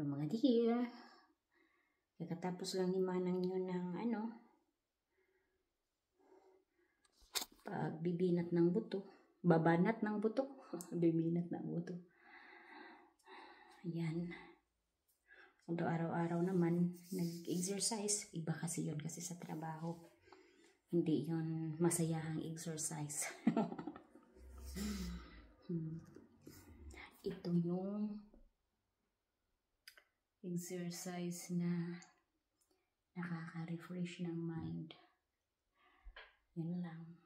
Pero mga dear, kakatapos lang ni Manang yun ng pagbibinat ng buto. Babanat ng buto. Bibinat ng buto. Ayan. Although araw-araw naman nag-exercise. Iba kasi yun kasi sa trabaho. Hindi yun masayahang exercise. Ito yung exercise na nakaka-refresh ng mind. Yun lang.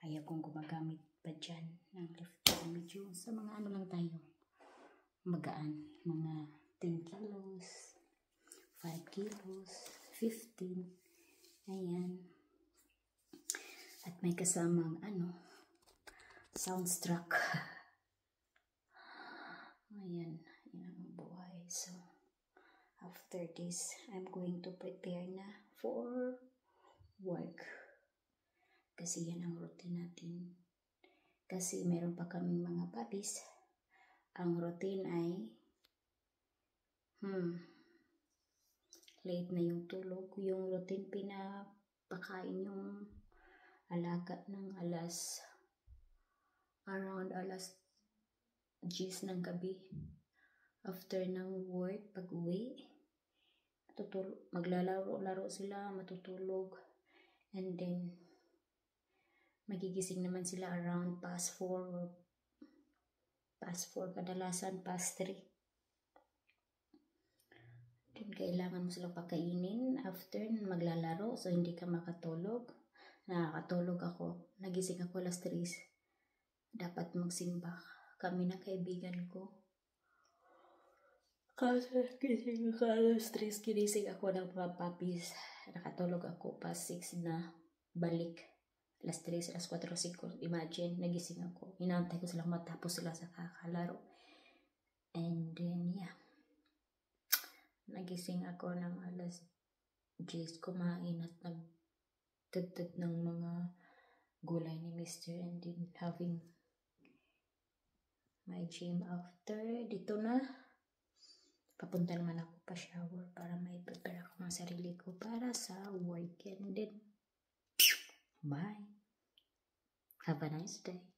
Ayaw kong gumagamit pa dyan ng lifting. Medyo sa mga lang tayo. Magaan. Mga 10 kilos, 5 kilos, 15. Ayan. At may kasamang soundstruck. Ayan. Yan ang buhay. So, after this, I'm going to prepare na for work. Kasi yan ang routine natin. Kasi meron pa kaming mga puppies. Ang routine ay late na yung tulog. Yung routine pinapakain yung alaga ng around alas 10 ng gabi. After ng work, pag uwi, maglalaro sila, matutulog. And then, magigising naman sila around past 4, kadalasan past 3. Then, kailangan mo silang pakainin after maglalaro, so hindi ka makatulog. Nakakatulog ako, nagising ako alas 3. Dapat magsimba kami ng kaibigan ko. Kasi gising ako alas 3, ginising ako ng mga puppies. Nakatulog ako past 6 na balik. Alas 3, alas 4, 5. Imagine, nagising ako. Inaantay ko silang matapos sila sa kakalaro. And then, yeah. Nagising ako ng alas 10, kumain at nagtagtag ng mga gulay ni Mr. And then, having my gym after. Dito na. Papunta naman ako pa shower para may prepare ako ng sarili ko para sa work. And then, bye. Have a nice day.